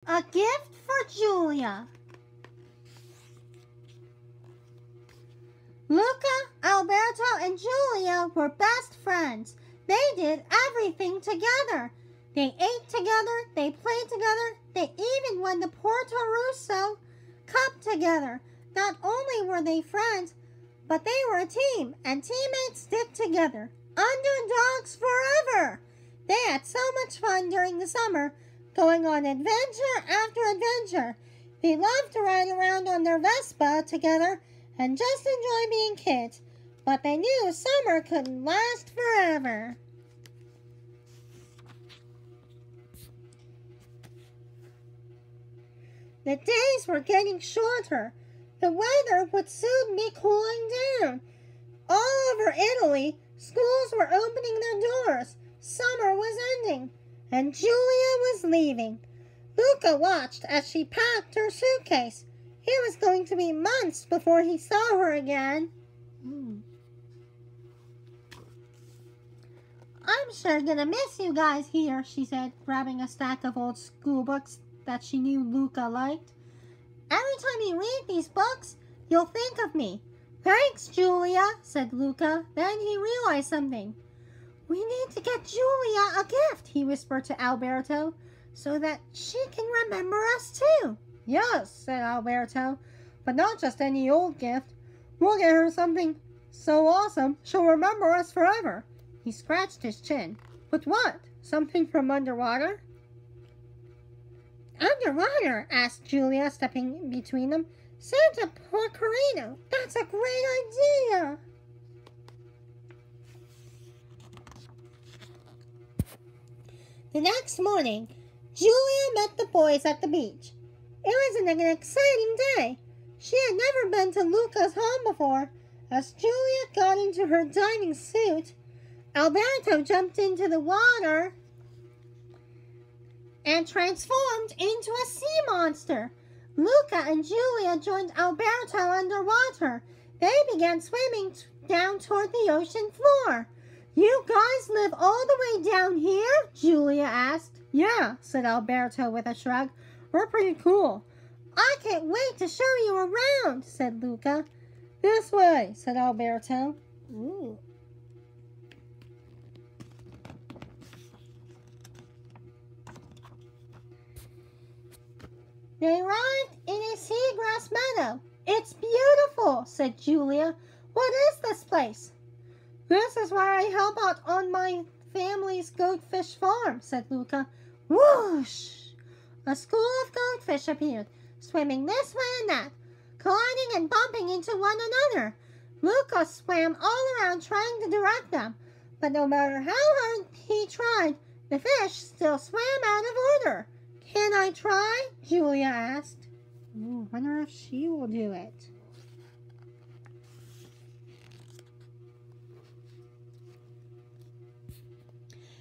A gift for Giulia. Luca, Alberto, and Giulia were best friends. They did everything together. They ate together, they played together, they even won the 𝓣𝓱𝓮 Cup together. Not only were they friends, but they were a team, and teammates stick together. Underdogs forever! They had so much fun during the summer, going on adventure after adventure. They loved to ride around on their Vespa together and just enjoy being kids. But they knew summer couldn't last forever. The days were getting shorter. The weather would soon be cooling down. All over Italy, schools were opening their doors. Summer was ending, and Giulia was leaving. Luca watched as she packed her suitcase. It was going to be months before he saw her again. I'm sure gonna miss you guys here, she said, grabbing a stack of old school books that she knew Luca liked. Every time you read these books, you'll think of me. Thanks, Giulia, said Luca. Then he realized something. We need to get Giulia a gift, he whispered to Alberto, so that she can remember us too. Yes, said Alberto, but not just any old gift. We'll get her something so awesome she'll remember us forever. He scratched his chin. But what? Something from underwater? Underwater? Asked Giulia, stepping between them. Santa 𝓣𝓱𝓮. That's a great idea. The next morning, Giulia met the boys at the beach. It was an exciting day. She had never been to Luca's home before. As Giulia got into her diving suit, Alberto jumped into the water and transformed into a sea monster. Luca and Giulia joined Alberto underwater. They began swimming down toward the ocean floor. You guys live all the way down here? Giulia asked. Yeah, said Alberto with a shrug. We're pretty cool. I can't wait to show you around, said Luca. This way, said Alberto. Ooh. They arrived in a seagrass meadow. It's beautiful, said Giulia. What is this place? This is where I help out on my family's goldfish farm, said Luca. Whoosh! A school of goldfish appeared, swimming this way and that, colliding and bumping into one another. Luca swam all around trying to direct them, but no matter how hard he tried, the fish still swam out of order. Can I try? Giulia asked. Ooh, wonder if she will do it.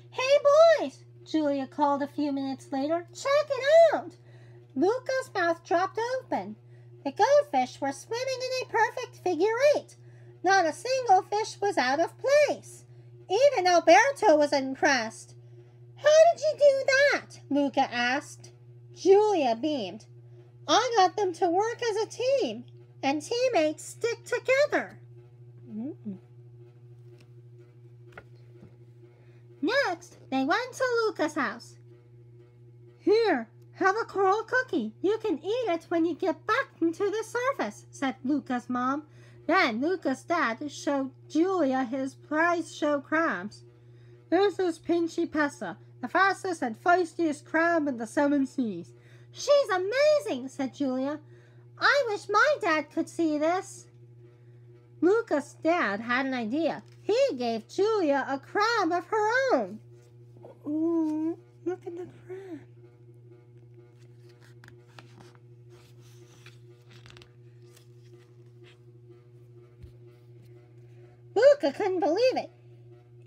Hey boys, Giulia called a few minutes later. Check it out. Luca's mouth dropped open. The goldfish were swimming in a perfect figure 8. Not a single fish was out of place. Even Alberto was impressed. How did you do that? Luca asked. Giulia beamed. I got them to work as a team, and teammates stick together. Next, they went to Luca's house. Here, have a coral cookie. You can eat it when you get back into the surface, said Luca's mom. Then Luca's dad showed Giulia his prize show crabs. This is Pinchy Pessa, the fastest and feistiest crab in the 7 seas. She's amazing, said Giulia. I wish my dad could see this. Luca's dad had an idea. He gave Giulia a crab of her own. Ooh, look at the crab. Luca couldn't believe it.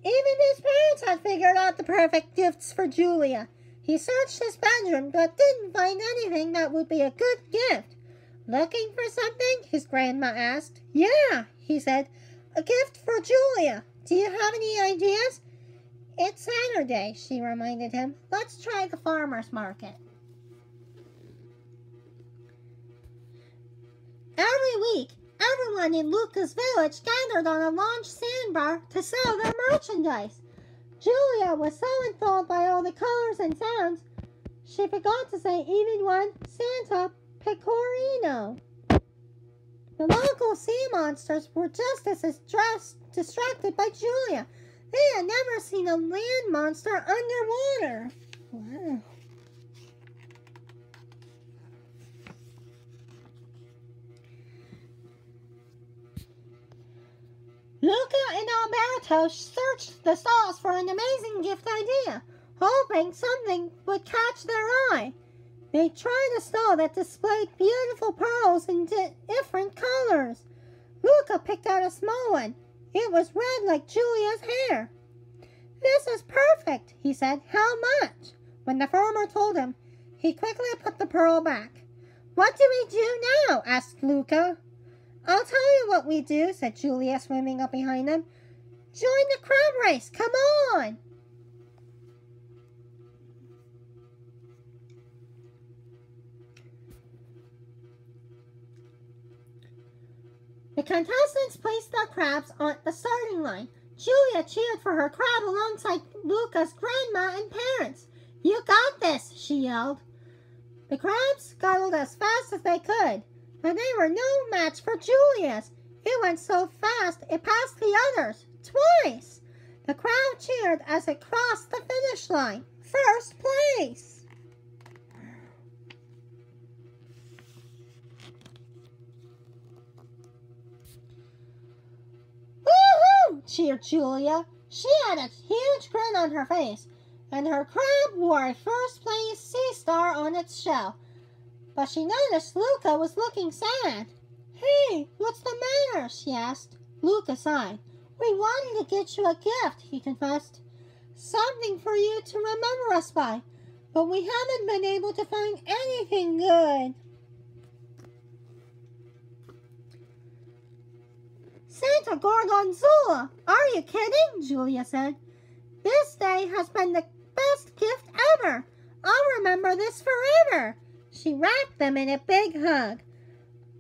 Even his parents had figured out the perfect gifts for Giulia. He searched his bedroom but didn't find anything that would be a good gift. Looking for something? His grandma asked. Yeah, he said. A gift for Giulia. Do you have any ideas? It's Saturday, she reminded him. Let's try the farmer's market. Every week, everyone in Luca's village gathered on a large sandbar to sell their merchandise. Giulia was so enthralled by all the colors and sounds, she forgot to say even one Santa Pecorino. The local sea monsters were just as distracted by Giulia. They had never seen a land monster underwater. Wow. Luca and Alberto searched the stalls for an amazing gift idea, hoping something would catch their eye. They tried a stall that displayed beautiful pearls in different colors. Luca picked out a small one. It was red like Giulia's hair. "This is perfect," he said. "How much?" When the farmer told him, he quickly put the pearl back. "What do we do now?" asked Luca. "I'll tell you what we do," said Giulia, swimming up behind them. "Join the crab race. Come on." The contestants placed their crabs on the starting line. Giulia cheered for her crab alongside Luca's grandma and parents. "You got this," she yelled. The crabs scuttled as fast as they could, but they were no match for Giulia's. It went so fast it passed the others twice. The crowd cheered as it crossed the finish line. First place! Cheered Giulia. She had a huge grin on her face, and her crab wore a first-place sea star on its shell. But she noticed Luca was looking sad. "Hey, what's the matter?" she asked. Luca sighed. "We wanted to get you a gift," he confessed. "Something for you to remember us by, but we haven't been able to find anything good." "Santa 𝓕𝓵𝓮 𝓕𝓪𝓵𝓵, are you kidding?" Giulia said. "This day has been the best gift ever. I'll remember this forever." She wrapped them in a big hug.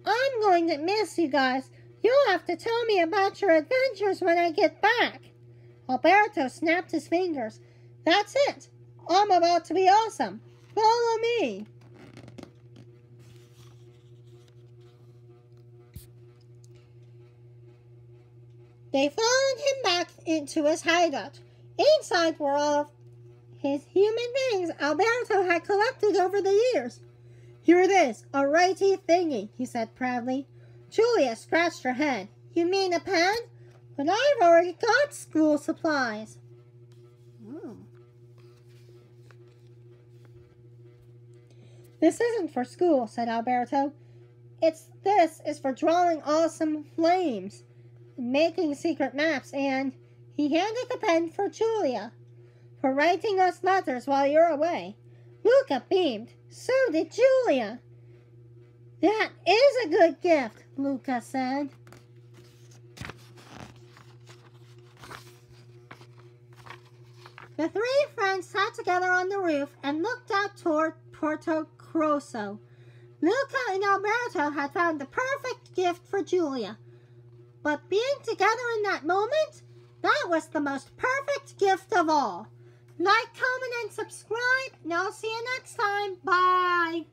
"I'm going to miss you guys. You'll have to tell me about your adventures when I get back." Alberto snapped his fingers. "That's it. I'm about to be awesome. Follow me." They followed him back into his hideout. Inside were all of his human beings Alberto had collected over the years. "Here it is, a righty thingy," he said proudly. Giulia scratched her head. "You mean a pen? But I've already got school supplies." "This isn't for school," said Alberto. This is for drawing awesome flames, making secret maps, and," he handed the pen for Giulia, "for writing us letters while you're away." Luca beamed. So did Giulia. "That is a good gift," Luca said. The three friends sat together on the roof and looked out toward Porto Grosso. Luca and Alberto had found the perfect gift for Giulia. But being together in that moment, that was the most perfect gift of all. Like, comment, and subscribe, and I'll see you next time. Bye!